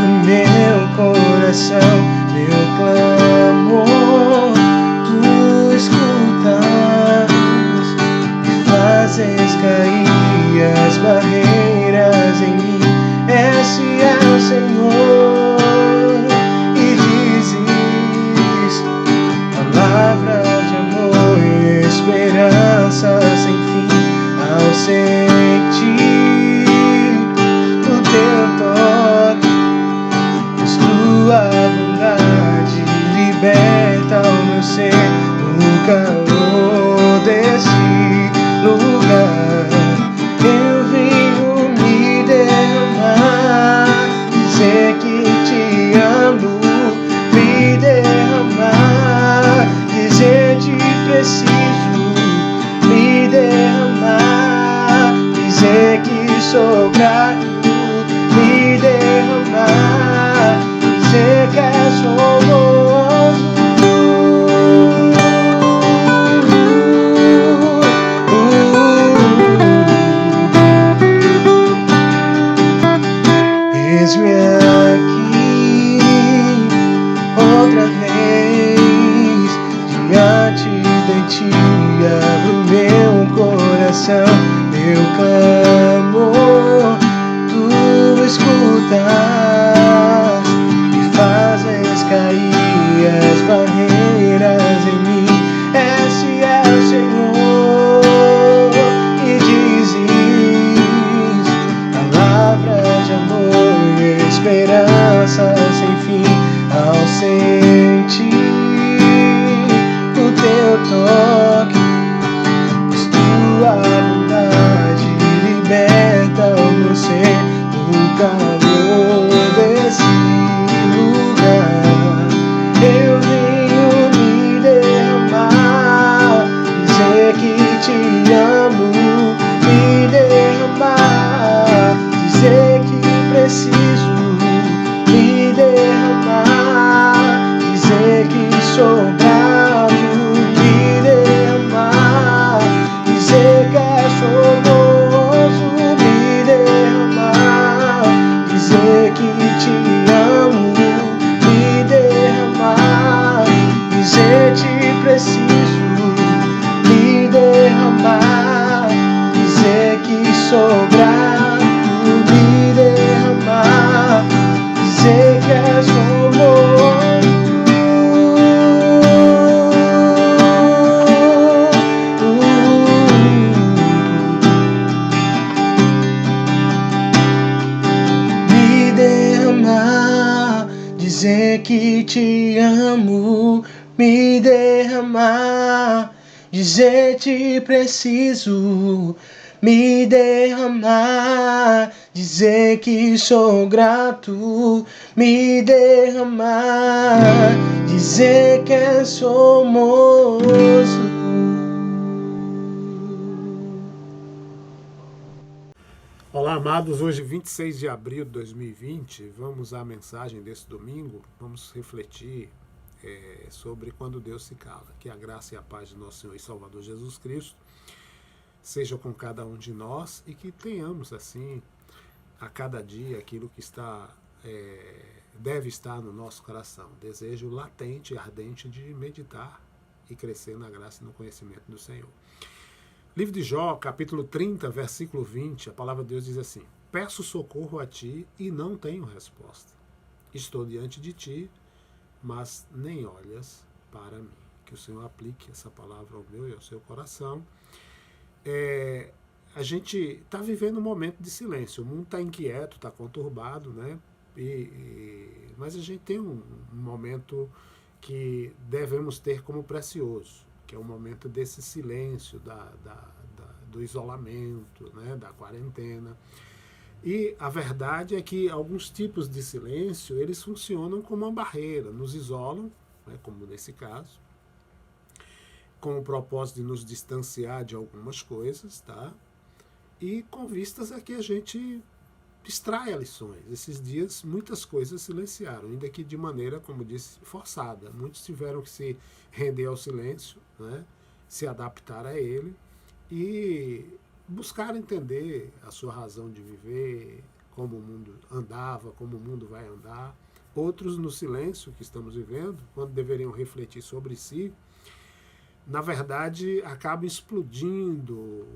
o meu coração, meu clamor, tu escutas e fazes cair as barreiras em mim. Esse é o Senhor e dizes palavras de amor e esperança sem fim. Ao sentir o teu toque, tua bondade liberta o meu ser no calor desse lugar. Eu venho me derramar, dizer que te amo, me derramar, dizer te preciso, me derramar, dizer que sou grato, me derramar, dizer que és famoso. Eis-me aqui outra vez diante de ti, abro meu coração, meu clamor, tu escutas e fazes cair as barreiras em mim. Esse é o Senhor e dizes palavras de amor e esperança sem fim. Ao sentir o teu toque, tua bondade liberta o meu ser no calor desse lugar. Eu venho me derramar, dizer que te amo, me derramar, dizer que preciso, me derramar, dizer que sou grato, me derramar, dizer que és famoso, me derramar, dizer que te amo, me derramar, dizer te preciso, me derramar, dizer que sou grato, me derramar, dizer que és famoso. Me derramar, dizer que te amo, me derramar, dizer te preciso, me derramar, dizer que sou grato, me derramar, dizer que és famoso. Olá, amados. Hoje, 26 de abril de 2020, vamos à mensagem desse domingo. Vamos refletir sobre quando Deus se cala. Que a graça e a paz de nosso Senhor e Salvador Jesus Cristo seja com cada um de nós e que tenhamos, assim, a cada dia aquilo que deve estar no nosso coração. Desejo latente e ardente de meditar e crescer na graça e no conhecimento do Senhor. Livro de Jó, capítulo 30, versículo 20, a palavra de Deus diz assim: peço socorro a ti e não tenho resposta. Estou diante de ti, mas nem olhas para mim. Que o Senhor aplique essa palavra ao meu e ao seu coração. A gente está vivendo um momento de silêncio. O mundo está inquieto, está conturbado, né? Mas a gente tem um momento que devemos ter como precioso, que é o momento desse silêncio, do isolamento, né, da quarentena. E a verdade é que alguns tipos de silêncio, eles funcionam como uma barreira, nos isolam, né, como nesse caso, com o propósito de nos distanciar de algumas coisas, tá? E com vistas a que a gente extraia lições. Esses dias muitas coisas silenciaram, ainda que de maneira, como disse, forçada. Muitos tiveram que se render ao silêncio, né? Se adaptar a ele e buscar entender a sua razão de viver, como o mundo andava, como o mundo vai andar. Outros, no silêncio que estamos vivendo, quando deveriam refletir sobre si, na verdade, acaba explodindo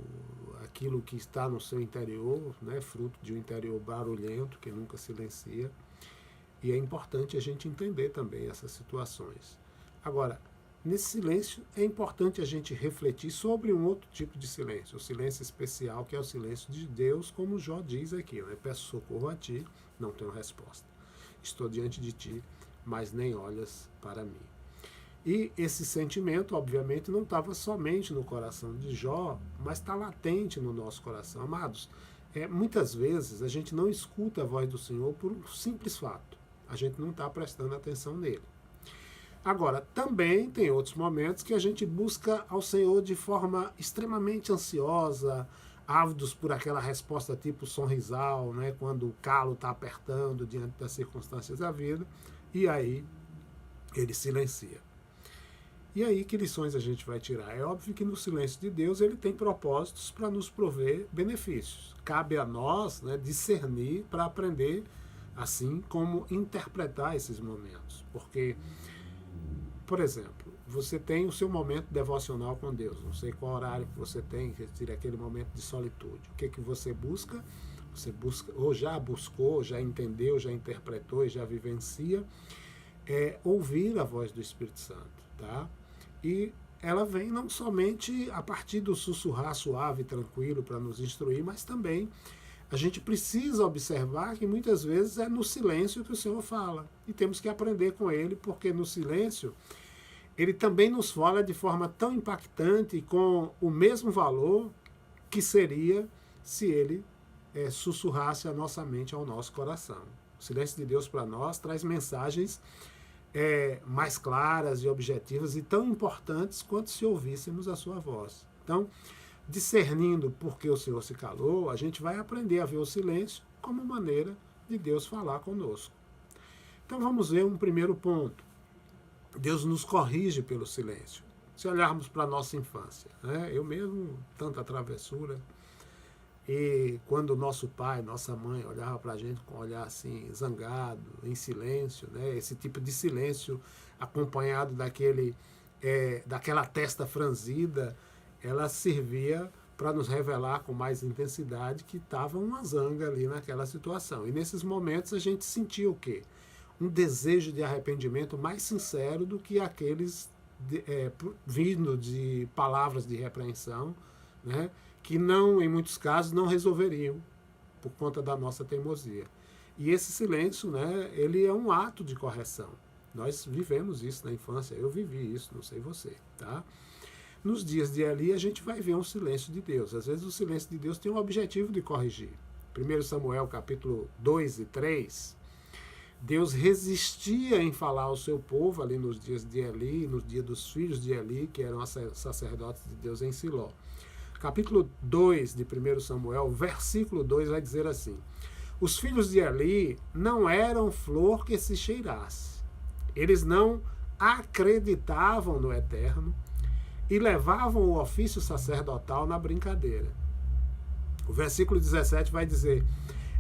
aquilo que está no seu interior, né, fruto de um interior barulhento que nunca silencia. E é importante a gente entender também essas situações. Agora, nesse silêncio, é importante a gente refletir sobre um outro tipo de silêncio, o silêncio especial, que é o silêncio de Deus, como Jó diz aqui, né? Peço socorro a ti, não tenho resposta. Estou diante de ti, mas nem olhas para mim. E esse sentimento, obviamente, não estava somente no coração de Jó, mas está latente no nosso coração. Amados, muitas vezes a gente não escuta a voz do Senhor por um simples fato. A gente não está prestando atenção nele. Agora, também tem outros momentos que a gente busca ao Senhor de forma extremamente ansiosa, ávidos por aquela resposta tipo sonrisal, né, quando o calo está apertando diante das circunstâncias da vida, e aí ele silencia. E aí, que lições a gente vai tirar? É óbvio que no silêncio de Deus ele tem propósitos para nos prover benefícios. Cabe a nós, né, discernir para aprender, assim, como interpretar esses momentos. Porque, por exemplo, você tem o seu momento devocional com Deus. Não sei qual horário que você tem, que seria aquele momento de solitude. O que você busca? Você busca, ou já buscou, já entendeu, já interpretou e já vivencia, ouvir a voz do Espírito Santo, tá? E ela vem não somente a partir do sussurrar suave e tranquilo para nos instruir, mas também a gente precisa observar que muitas vezes é no silêncio que o Senhor fala. E temos que aprender com Ele, porque no silêncio Ele também nos fala de forma tão impactante, com o mesmo valor que seria se Ele sussurrasse a nossa mente, ao nosso coração. O silêncio de Deus para nós traz mensagens mais claras e objetivas e tão importantes quanto se ouvíssemos a sua voz. Então, discernindo por que o Senhor se calou, a gente vai aprender a ver o silêncio como maneira de Deus falar conosco. Então vamos ver um primeiro ponto. Deus nos corrige pelo silêncio. Se olharmos para a nossa infância, né? Eu mesmo, tanta travessura, e quando nosso pai, nossa mãe olhava para a gente com um olhar assim, zangado, em silêncio, né? Esse tipo de silêncio acompanhado daquela testa franzida, ela servia para nos revelar com mais intensidade que estava uma zanga ali naquela situação. E nesses momentos a gente sentia o quê? Um desejo de arrependimento mais sincero do que aqueles vindo de palavras de repreensão, né? Que não, em muitos casos, não resolveriam por conta da nossa teimosia. E esse silêncio, né, ele é um ato de correção. Nós vivemos isso na infância, eu vivi isso, não sei você, tá? Nos dias de Eli, a gente vai ver um silêncio de Deus. Às vezes o silêncio de Deus tem um objetivo de corrigir. 1 Samuel, capítulo 2 e 3, Deus resistia em falar ao seu povo ali nos dias de Eli, nos dias dos filhos de Eli, que eram sacerdotes de Deus em Siló. Capítulo 2 de 1 Samuel, versículo 2 vai dizer assim: os filhos de Eli não eram flor que se cheirasse. Eles não acreditavam no Eterno e levavam o ofício sacerdotal na brincadeira. O versículo 17 vai dizer: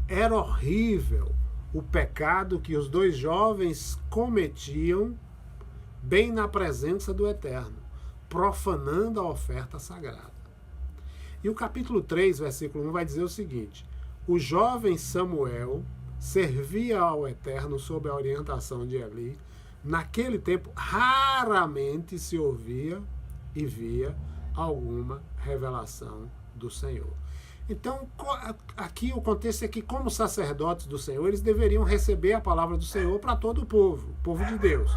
era horrível o pecado que os dois jovens cometiam bem na presença do Eterno, profanando a oferta sagrada. E o capítulo 3, versículo 1 vai dizer o seguinte: o jovem Samuel servia ao Eterno sob a orientação de Eli. Naquele tempo, raramente se ouvia e via alguma revelação do Senhor. Então, aqui o contexto é que, como sacerdotes do Senhor, eles deveriam receber a palavra do Senhor para todo o povo de Deus.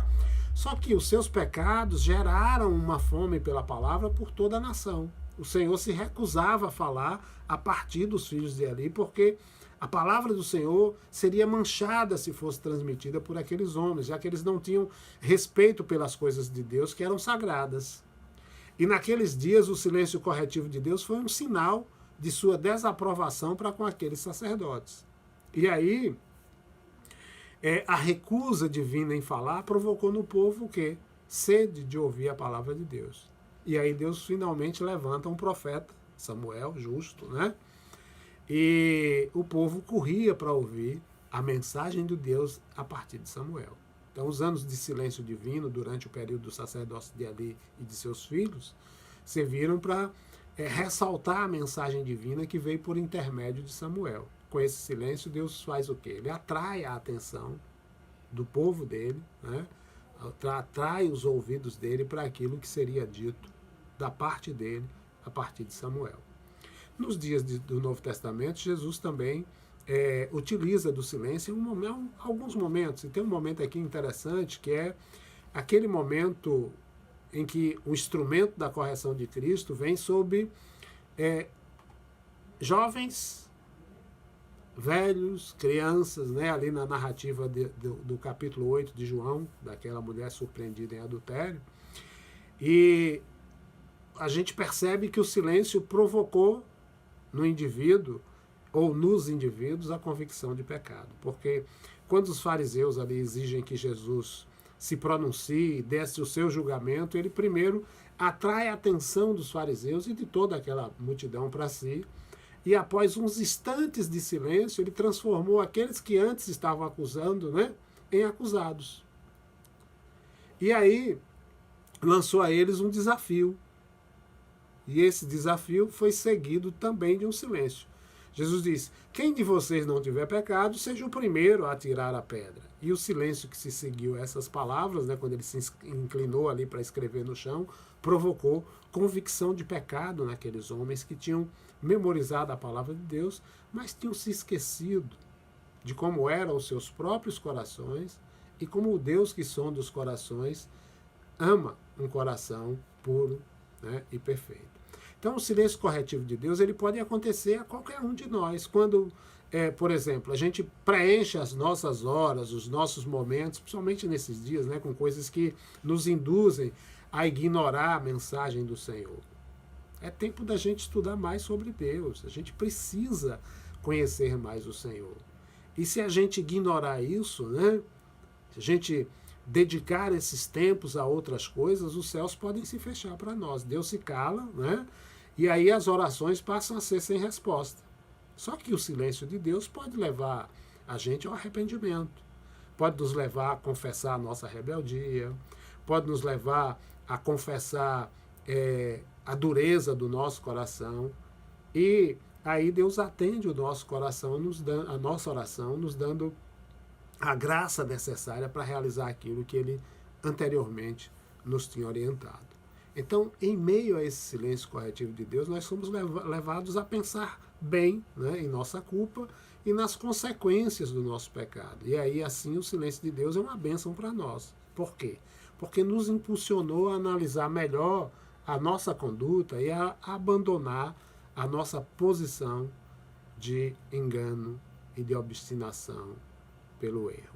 Só que os seus pecados geraram uma fome pela palavra por toda a nação. O Senhor se recusava a falar a partir dos filhos de Eli, porque a palavra do Senhor seria manchada se fosse transmitida por aqueles homens, já que eles não tinham respeito pelas coisas de Deus que eram sagradas. E naqueles dias o silêncio corretivo de Deus foi um sinal de sua desaprovação para com aqueles sacerdotes. E aí, a recusa divina em falar provocou no povo o quê? Sede de ouvir a palavra de Deus. E aí Deus finalmente levanta um profeta, Samuel, justo, né? E o povo corria para ouvir a mensagem de Deus a partir de Samuel. Então, os anos de silêncio divino durante o período do sacerdócio de Eli e de seus filhos serviram para ressaltar a mensagem divina que veio por intermédio de Samuel. Com esse silêncio, Deus faz o quê? Ele atrai a atenção do povo dele, né? Atrai os ouvidos dele para aquilo que seria dito da parte dele a partir de Samuel. Nos dias do Novo Testamento, Jesus também utiliza do silêncio em alguns momentos. E tem um momento aqui interessante que é aquele momento em que o instrumento da correção de Cristo vem sobre jovens, velhos, crianças, né, ali na narrativa do capítulo 8 de João, daquela mulher surpreendida em adultério. E a gente percebe que o silêncio provocou no indivíduo ou nos indivíduos a convicção de pecado. Porque quando os fariseus ali exigem que Jesus se pronuncie, desse o seu julgamento, ele primeiro atrai a atenção dos fariseus e de toda aquela multidão para si, e após uns instantes de silêncio, ele transformou aqueles que antes estavam acusando, né, em acusados. E aí lançou a eles um desafio. E esse desafio foi seguido também de um silêncio. Jesus disse: quem de vocês não tiver pecado, seja o primeiro a atirar a pedra. E o silêncio que se seguiu a essas palavras, né, quando ele se inclinou ali para escrever no chão, provocou convicção de pecado naqueles homens que tinham memorizado a palavra de Deus, mas tinham se esquecido de como eram os seus próprios corações e como o Deus que sonda os corações ama um coração puro, né, e perfeito. Então, o silêncio corretivo de Deus ele pode acontecer a qualquer um de nós. Quando, por exemplo, a gente preenche as nossas horas, os nossos momentos, principalmente nesses dias, né, com coisas que nos induzem a ignorar a mensagem do Senhor. É tempo da gente estudar mais sobre Deus. A gente precisa conhecer mais o Senhor. E se a gente ignorar isso, né, se a gente dedicar esses tempos a outras coisas, os céus podem se fechar para nós. Deus se cala, né? E aí as orações passam a ser sem resposta. Só que o silêncio de Deus pode levar a gente ao arrependimento, pode nos levar a confessar a nossa rebeldia, pode nos levar a confessar a dureza do nosso coração, e aí Deus atende o nosso coração, a nossa oração, nos dando a graça necessária para realizar aquilo que Ele anteriormente nos tinha orientado. Então, em meio a esse silêncio corretivo de Deus, nós somos levados a pensar bem, né, em nossa culpa e nas consequências do nosso pecado. E aí, assim, o silêncio de Deus é uma bênção para nós. Por quê? Porque nos impulsionou a analisar melhor a nossa conduta e a abandonar a nossa posição de engano e de obstinação pelo erro.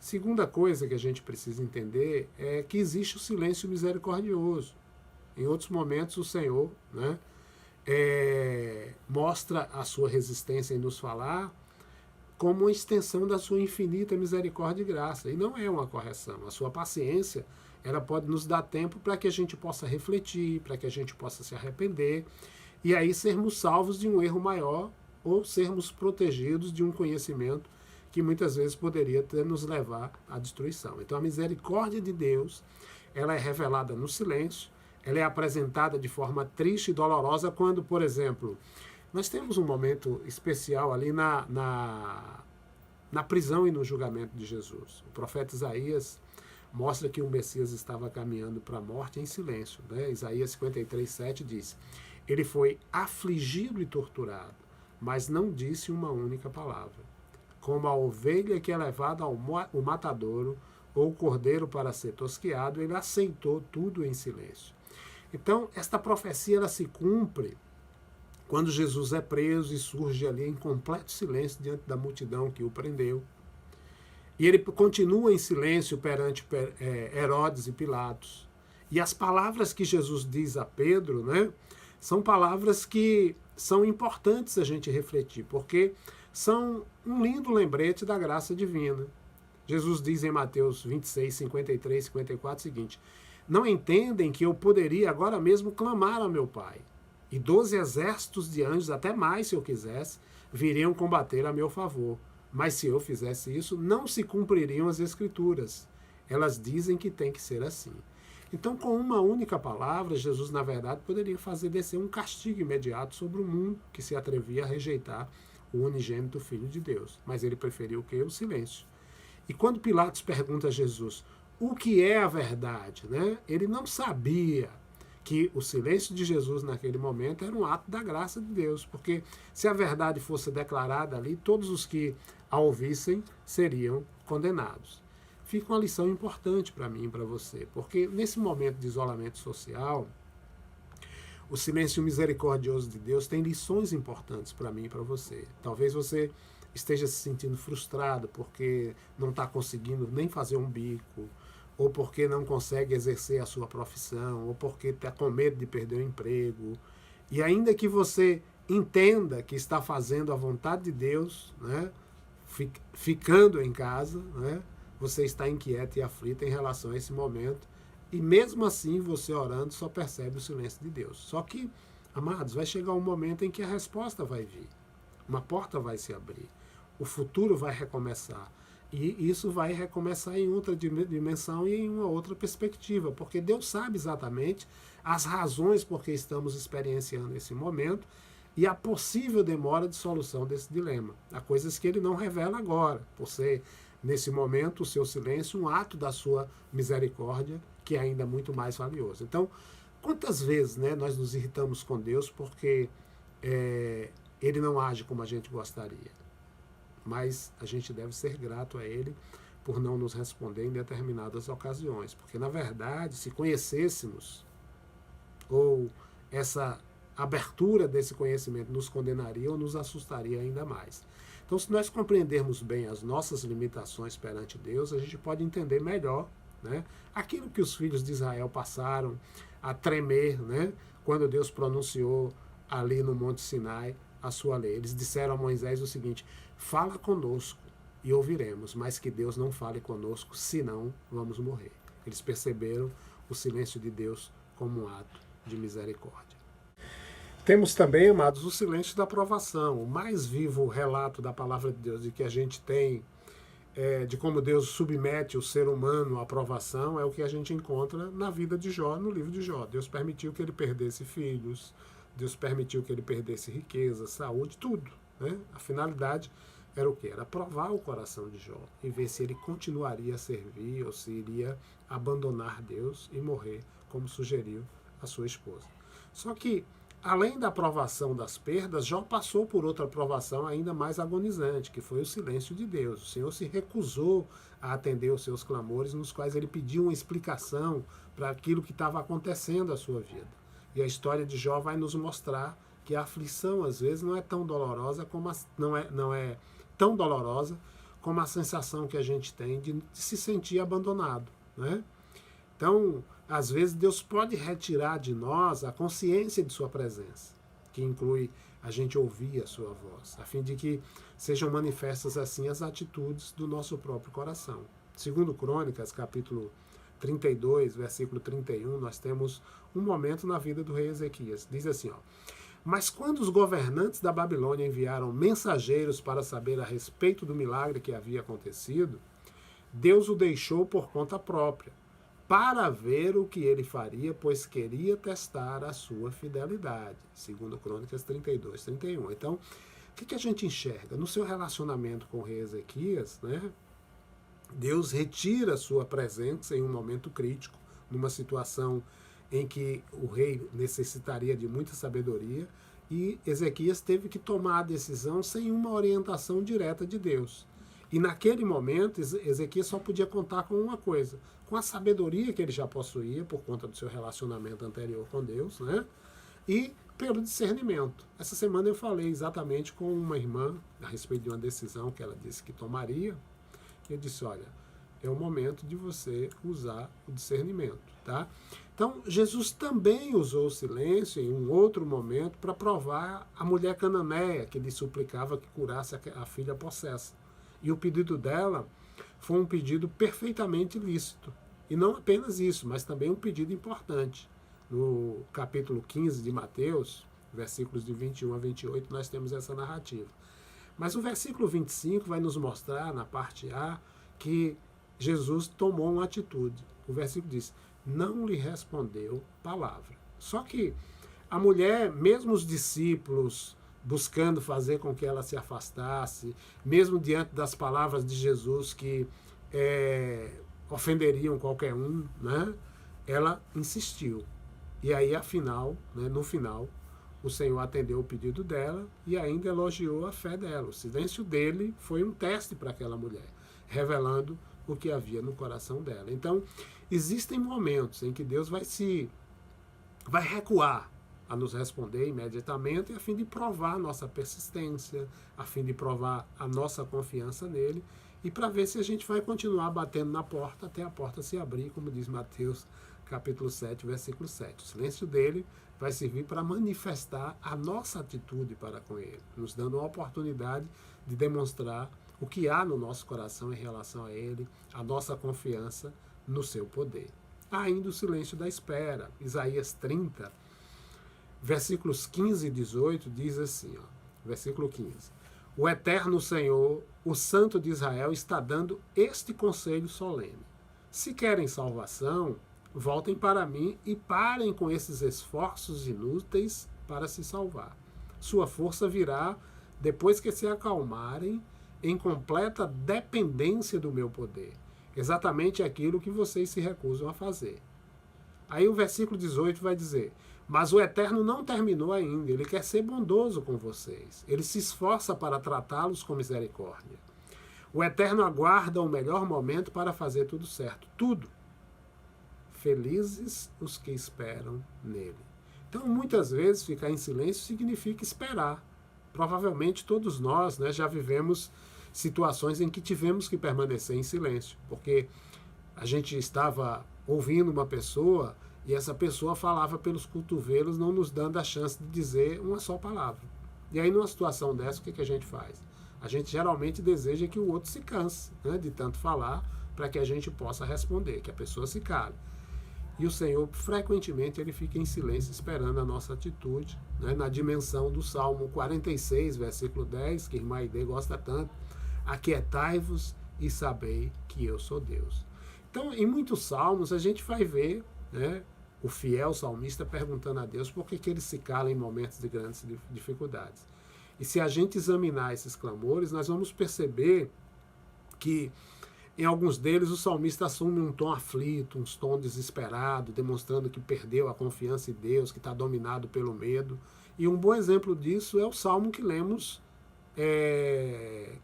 Segunda coisa que a gente precisa entender é que existe o silêncio misericordioso. Em outros momentos o Senhor, né, mostra a sua resistência em nos falar como uma extensão da sua infinita misericórdia e graça. E não é uma correção. A sua paciência, ela pode nos dar tempo para que a gente possa refletir, para que a gente possa se arrepender e aí sermos salvos de um erro maior ou sermos protegidos de um conhecimento que muitas vezes poderia nos levar à destruição. Então a misericórdia de Deus, ela é revelada no silêncio, ela é apresentada de forma triste e dolorosa quando, por exemplo, nós temos um momento especial ali na prisão e no julgamento de Jesus. O profeta Isaías mostra que o Messias estava caminhando para a morte em silêncio, né? Isaías 53:7 diz: ele foi afligido e torturado, mas não disse uma única palavra. Como a ovelha que é levada ao matadouro, ou o cordeiro para ser tosquiado, ele aceitou tudo em silêncio. Então, esta profecia ela se cumpre quando Jesus é preso e surge ali em completo silêncio diante da multidão que o prendeu. E ele continua em silêncio perante Herodes e Pilatos. E as palavras que Jesus diz a Pedro, né, são palavras que são importantes a gente refletir, porque são um lindo lembrete da graça divina. Jesus diz em Mateus 26, 53, 54 o seguinte: não entendem que eu poderia agora mesmo clamar ao meu Pai, e 12 exércitos de anjos, até mais se eu quisesse, viriam combater a meu favor. Mas se eu fizesse isso, não se cumpririam as Escrituras. Elas dizem que tem que ser assim. Então, com uma única palavra, Jesus, na verdade, poderia fazer descer um castigo imediato sobre o mundo que se atrevia a rejeitar o unigênito Filho de Deus. Mas ele preferiu o quê? O silêncio. E quando Pilatos pergunta a Jesus o que é a verdade, né? Ele não sabia que o silêncio de Jesus naquele momento era um ato da graça de Deus, porque se a verdade fosse declarada ali, todos os que a ouvissem seriam condenados. Fica uma lição importante para mim e para você, porque nesse momento de isolamento social, o silêncio misericordioso de Deus tem lições importantes para mim e para você. Talvez você esteja se sentindo frustrado porque não está conseguindo nem fazer um bico, ou porque não consegue exercer a sua profissão, ou porque está com medo de perder o emprego. E ainda que você entenda que está fazendo a vontade de Deus, né, ficando em casa, né, você está inquieto e aflito em relação a esse momento, e mesmo assim você orando só percebe o silêncio de Deus. Só que, amados, vai chegar um momento em que a resposta vai vir, uma porta vai se abrir, o futuro vai recomeçar. E isso vai recomeçar em outra dimensão e em uma outra perspectiva, porque Deus sabe exatamente as razões por que estamos experienciando esse momento e a possível demora de solução desse dilema. Há coisas que ele não revela agora, por ser, nesse momento, o seu silêncio, um ato da sua misericórdia, que é ainda muito mais valioso. Então, quantas vezes, né, nós nos irritamos com Deus porque ele não age como a gente gostaria? Mas a gente deve ser grato a ele por não nos responder em determinadas ocasiões. Porque, na verdade, se conhecêssemos, ou essa abertura desse conhecimento nos condenaria ou nos assustaria ainda mais. Então, se nós compreendermos bem as nossas limitações perante Deus, a gente pode entender melhor, né, aquilo que os filhos de Israel passaram a tremer, né, quando Deus pronunciou ali no Monte Sinai a sua lei. Eles disseram a Moisés o seguinte: fala conosco e ouviremos, mas que Deus não fale conosco, senão vamos morrer. Eles perceberam o silêncio de Deus como um ato de misericórdia. Temos também, amados, o silêncio da aprovação. O mais vivo relato da palavra de Deus de que a gente tem, de como Deus submete o ser humano à aprovação, é o que a gente encontra na vida de Jó, no livro de Jó. Deus permitiu que ele perdesse filhos, Deus permitiu que ele perdesse riqueza, saúde, tudo, né? A finalidade era o quê? Era provar o coração de Jó e ver se ele continuaria a servir ou se iria abandonar Deus e morrer, como sugeriu a sua esposa. Só que, além da provação das perdas, Jó passou por outra provação ainda mais agonizante, que foi o silêncio de Deus. O Senhor se recusou a atender os seus clamores, nos quais ele pediu uma explicação para aquilo que estava acontecendo à sua vida. E a história de Jó vai nos mostrar que a aflição, às vezes, não é tão dolorosa como não é tão dolorosa como a sensação que a gente tem de se sentir abandonado, né? Então, às vezes, Deus pode retirar de nós a consciência de sua presença, que inclui a gente ouvir a sua voz, a fim de que sejam manifestas assim as atitudes do nosso próprio coração. Segundo Crônicas, capítulo 32, versículo 31, nós temos um momento na vida do rei Ezequias. Diz assim, ó: mas quando os governantes da Babilônia enviaram mensageiros para saber a respeito do milagre que havia acontecido, Deus o deixou por conta própria, para ver o que ele faria, pois queria testar a sua fidelidade. Segundo Crônicas 32, 31. Então, o que a gente enxerga? No seu relacionamento com o rei Ezequias, né, Deus retira a sua presença em um momento crítico, numa situação em que o rei necessitaria de muita sabedoria, e Ezequias teve que tomar a decisão sem uma orientação direta de Deus. E naquele momento, Ezequias só podia contar com uma coisa: com a sabedoria que ele já possuía, por conta do seu relacionamento anterior com Deus, né? E pelo discernimento. Essa semana eu falei exatamente com uma irmã a respeito de uma decisão que ela disse que tomaria. Eu disse: olha, é o momento de você usar o discernimento, tá? Então, Jesus também usou o silêncio em um outro momento para provar a mulher cananeia que lhe suplicava que curasse a filha possessa. E o pedido dela foi um pedido perfeitamente lícito. E não apenas isso, mas também um pedido importante. No capítulo 15 de Mateus, versículos de 21 a 28, nós temos essa narrativa. Mas o versículo 25 vai nos mostrar, na parte A, que Jesus tomou uma atitude. O versículo diz, não lhe respondeu palavra. Só que a mulher, mesmo os discípulos buscando fazer com que ela se afastasse, mesmo diante das palavras de Jesus que ofenderiam qualquer um, né? Ela insistiu. E aí, afinal, né, no final, o Senhor atendeu o pedido dela e ainda elogiou a fé dela. O silêncio dele foi um teste para aquela mulher, revelando o que havia no coração dela. Então, existem momentos em que Deus vai recuar a nos responder imediatamente, a fim de provar a nossa persistência, a fim de provar a nossa confiança nele, e para ver se a gente vai continuar batendo na porta até a porta se abrir, como diz Mateus capítulo 7, versículo 7. O silêncio dele vai servir para manifestar a nossa atitude para com ele, nos dando uma oportunidade de demonstrar o que há no nosso coração em relação a ele, a nossa confiança no seu poder. Há ainda o silêncio da espera. Isaías 30, versículos 15 e 18 diz assim, ó, versículo 15. O eterno Senhor, o Santo de Israel, está dando este conselho solene. Se querem salvação, voltem para mim e parem com esses esforços inúteis para se salvar. Sua força virá depois que se acalmarem em completa dependência do meu poder. Exatamente aquilo que vocês se recusam a fazer. Aí o versículo 18 vai dizer, mas o Eterno não terminou ainda, ele quer ser bondoso com vocês. Ele se esforça para tratá-los com misericórdia. O Eterno aguarda o melhor momento para fazer tudo certo. Tudo. Felizes os que esperam nele. Então, muitas vezes, ficar em silêncio significa esperar. Provavelmente todos nós, né, já vivemos situações em que tivemos que permanecer em silêncio, porque a gente estava ouvindo uma pessoa e essa pessoa falava pelos cotovelos, não nos dando a chance de dizer uma só palavra. E aí, numa situação dessa, o que a gente faz? A gente geralmente deseja que o outro se canse, né, de tanto falar, para que a gente possa responder, que a pessoa se cale. E o Senhor, frequentemente, ele fica em silêncio, esperando a nossa atitude, né, na dimensão do Salmo 46, versículo 10, que a irmã Aide gosta tanto, aquietai-vos e sabei que eu sou Deus. Então, em muitos salmos, a gente vai ver, né, o fiel salmista perguntando a Deus por que ele se cala em momentos de grandes dificuldades. E se a gente examinar esses clamores, nós vamos perceber que em alguns deles o salmista assume um tom aflito, um tom desesperado, demonstrando que perdeu a confiança em Deus, que está dominado pelo medo. E um bom exemplo disso é o salmo que lemos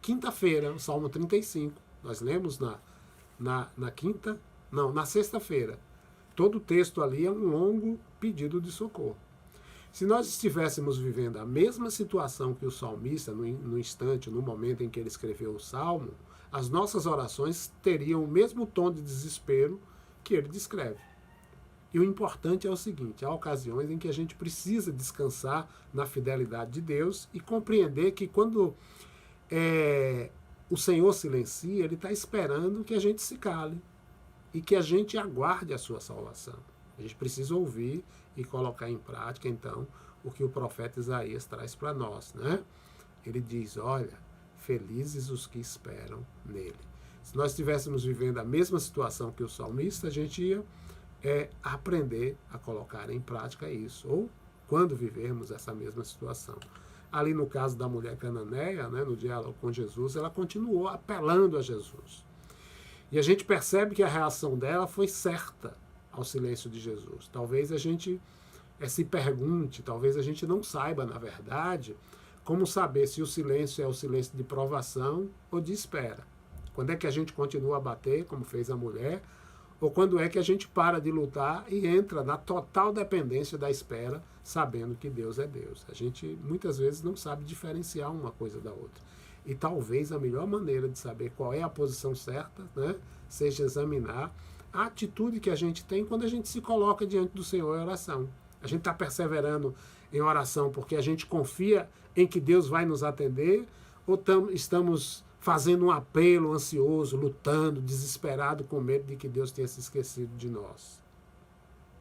quinta-feira, o Salmo 35. Nós lemos na sexta-feira. Todo o texto ali é um longo pedido de socorro. Se nós estivéssemos vivendo a mesma situação que o salmista, no instante, no momento em que ele escreveu o Salmo, as nossas orações teriam o mesmo tom de desespero que ele descreve. E o importante é o seguinte, há ocasiões em que a gente precisa descansar na fidelidade de Deus e compreender que quando o Senhor silencia, ele está esperando que a gente se cale e que a gente aguarde a sua salvação. A gente precisa ouvir e colocar em prática, então, o que o profeta Isaías traz para nós, né? Ele diz, olha, felizes os que esperam nele. Se nós estivéssemos vivendo a mesma situação que o salmista, a gente ia aprender a colocar em prática isso, ou quando vivermos essa mesma situação. Ali no caso da mulher cananeia, né, no diálogo com Jesus, ela continuou apelando a Jesus. E a gente percebe que a reação dela foi certa ao silêncio de Jesus. Talvez a gente se pergunte, talvez a gente não saiba, na verdade, como saber se o silêncio é o silêncio de provação ou de espera. Quando é que a gente continua a bater, como fez a mulher, ou quando é que a gente para de lutar e entra na total dependência da espera, sabendo que Deus é Deus. A gente muitas vezes não sabe diferenciar uma coisa da outra. E talvez a melhor maneira de saber qual é a posição certa, né, seja examinar a atitude que a gente tem quando a gente se coloca diante do Senhor em oração. A gente está perseverando em oração porque a gente confia em que Deus vai nos atender, ou estamos fazendo um apelo ansioso, lutando, desesperado, com medo de que Deus tenha se esquecido de nós.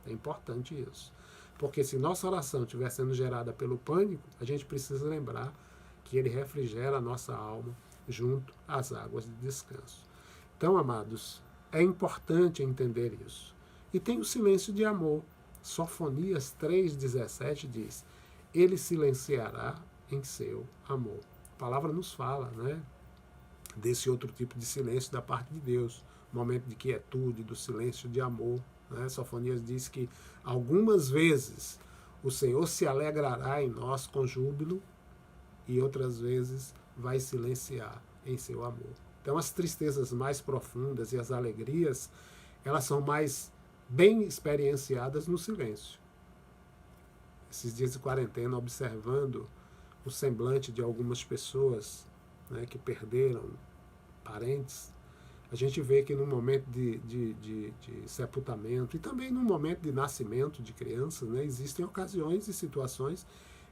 É importante isso. Porque se nossa oração estiver sendo gerada pelo pânico, a gente precisa lembrar que ele refrigera a nossa alma junto às águas de descanso. Então, amados, é importante entender isso. E tem o silêncio de amor. Sofonias 3,17 diz: ele silenciará em seu amor. A palavra nos fala, né, desse outro tipo de silêncio da parte de Deus, momento de quietude, do silêncio de amor. Né? Sofonias diz que algumas vezes o Senhor se alegrará em nós com júbilo e outras vezes vai silenciar em seu amor. Então as tristezas mais profundas e as alegrias, elas são mais bem experienciadas no silêncio. Esses dias de quarentena, observando o semblante de algumas pessoas, né, que perderam parentes, a gente vê que no momento de sepultamento e também no momento de nascimento de crianças, né, existem ocasiões e situações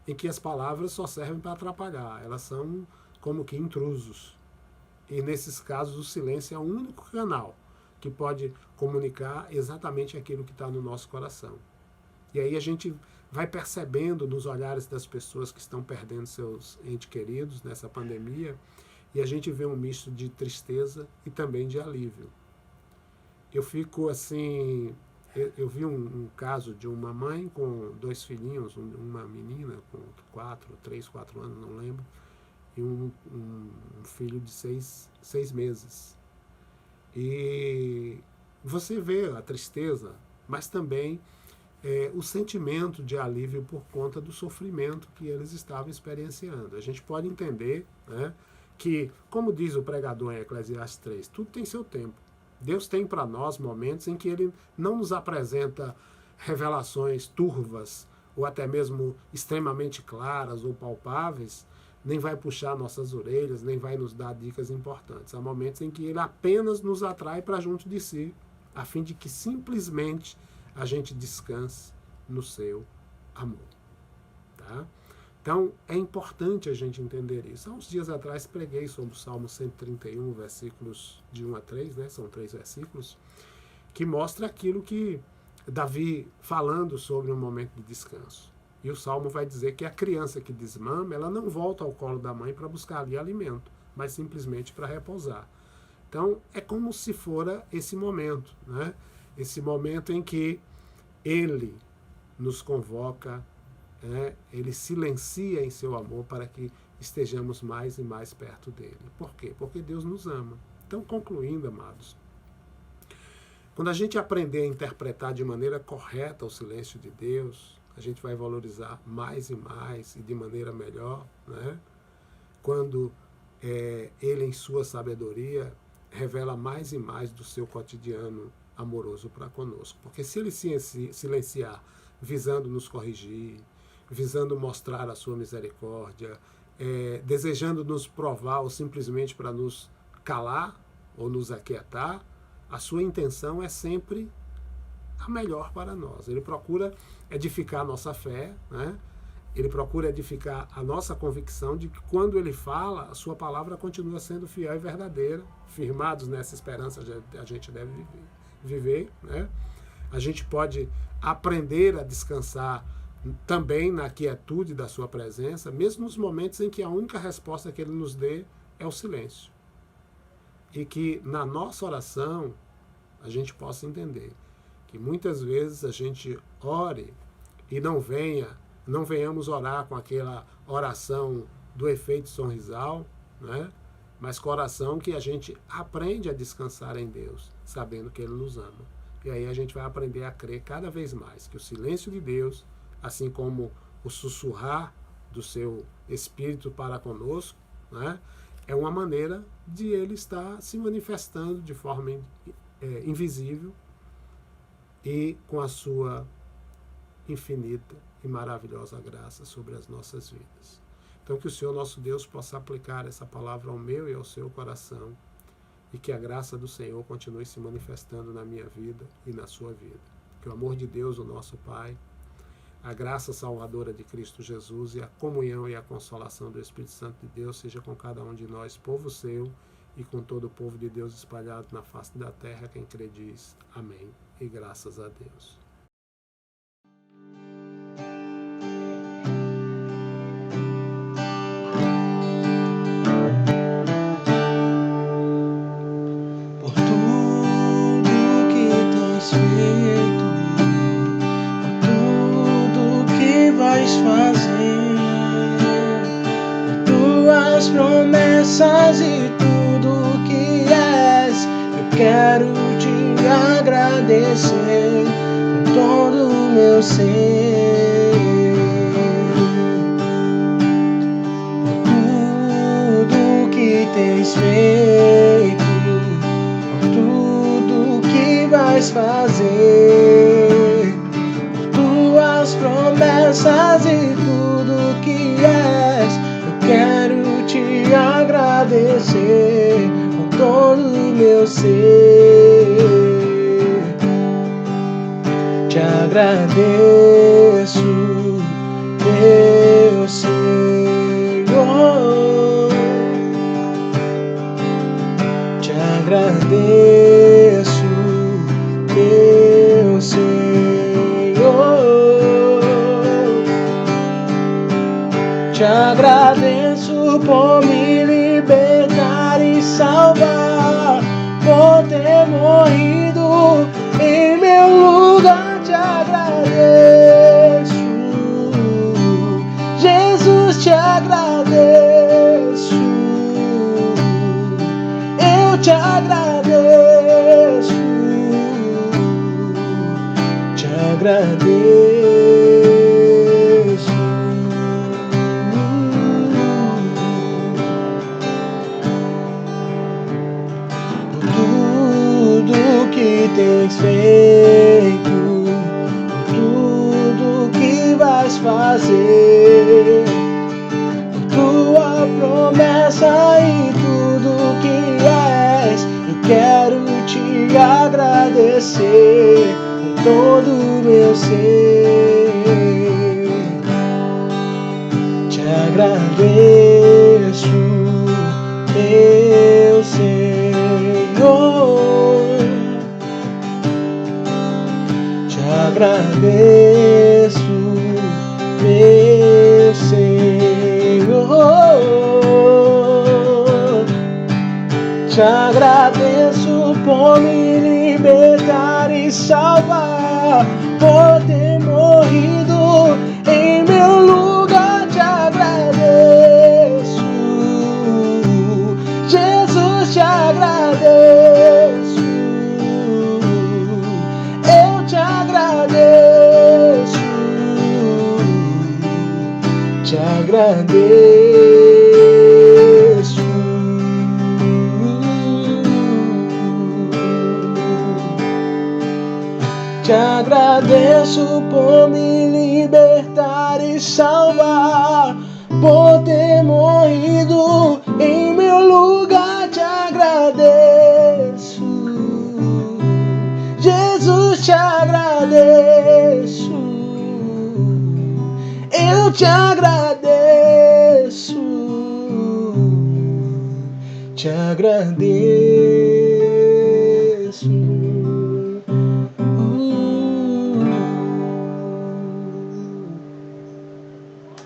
em que as palavras só servem para atrapalhar, elas são como que intrusos. E nesses casos o silêncio é o único canal que pode comunicar exatamente aquilo que está no nosso coração. E aí a gente vai percebendo nos olhares das pessoas que estão perdendo seus entes queridos nessa pandemia, e a gente vê um misto de tristeza e também de alívio. Eu fico assim, eu vi um caso de uma mãe com 2 filhinhos, uma menina com 3, 4 anos, não lembro, e um filho de 6 meses. E você vê a tristeza, mas também o sentimento de alívio por conta do sofrimento que eles estavam experienciando. A gente pode entender, né, que, como diz o pregador em Eclesiastes 3, tudo tem seu tempo. Deus tem para nós momentos em que Ele não nos apresenta revelações turvas ou até mesmo extremamente claras ou palpáveis, nem vai puxar nossas orelhas, nem vai nos dar dicas importantes. Há momentos em que Ele apenas nos atrai para junto de si, a fim de que simplesmente a gente descanse no seu amor. Tá? Então, é importante a gente entender isso. Há uns dias atrás preguei sobre o Salmo 131, versículos de 1 a 3, né? São 3 versículos, que mostra aquilo que Davi falando sobre um momento de descanso. E o Salmo vai dizer que a criança que desmama, ela não volta ao colo da mãe para buscar ali alimento, mas simplesmente para repousar. Então, é como se fora esse momento, né? Esse momento em que ele nos convoca, ele silencia em seu amor para que estejamos mais e mais perto dele. Por quê? Porque Deus nos ama. Então, concluindo, amados, quando a gente aprender a interpretar de maneira correta o silêncio de Deus, a gente vai valorizar mais e mais e de maneira melhor, né? Quando ele, em sua sabedoria, revela mais e mais do seu cotidiano amoroso para conosco. Porque se ele silenciar visando nos corrigir, visando mostrar a sua misericórdia, desejando nos provar ou simplesmente para nos calar ou nos aquietar, a sua intenção é sempre a melhor para nós. Ele procura edificar a nossa fé, né? Ele procura edificar a nossa convicção de que quando ele fala, a sua palavra continua sendo fiel e verdadeira. Firmados nessa esperança a gente deve viver, né? A gente pode aprender a descansar também na quietude da sua presença, mesmo nos momentos em que a única resposta que ele nos dê é o silêncio. E que na nossa oração a gente possa entender que muitas vezes a gente ore e não venhamos orar com aquela oração do efeito sorrisal, né? Mas com a oração que a gente aprende a descansar em Deus, sabendo que Ele nos ama. E aí a gente vai aprender a crer cada vez mais que o silêncio de Deus, assim como o sussurrar do seu Espírito para conosco, né, é uma maneira de Ele estar se manifestando de forma invisível e com a sua infinita e maravilhosa graça sobre as nossas vidas. Então que o Senhor nosso Deus possa aplicar essa palavra ao meu e ao seu coração e que a graça do Senhor continue se manifestando na minha vida e na sua vida. Que o amor de Deus, o nosso Pai, a graça salvadora de Cristo Jesus e a comunhão e a consolação do Espírito Santo de Deus seja com cada um de nós, povo seu, e com todo o povo de Deus espalhado na face da terra. Quem crê diz amém e graças a Deus. promessas e tudo que és. Eu quero te agradecer com todo o meu ser, por tudo que tens feito, por tudo que vais fazer, por tuas promessas e tudo que és. Eu quero te agradecer com todo o meu ser. Te agradeço, meu Senhor. Te agradeço, meu Senhor. Te agradeço por me libertar e salvar, por ter morrido em meu lugar. Te agradeço, Jesus, te agradeço. Eu te agradeço, te agradeço. Que tens feito, tudo que vais fazer, tua promessa e tudo que és. Eu quero te agradecer com todo o meu ser. Te agradeço, meu Senhor. Agradeço, meu Senhor. Te agradeço por me libertar e salvar, por ter morrido em meu lugar. Te agradeço, Jesus, te agradeço. Te agradeço, te agradeço. Te agradeço por me libertar e salvar, por ter morrido em meu lugar. Te agradeço, Jesus, te agradeço. Eu te agradeço, te agradeço.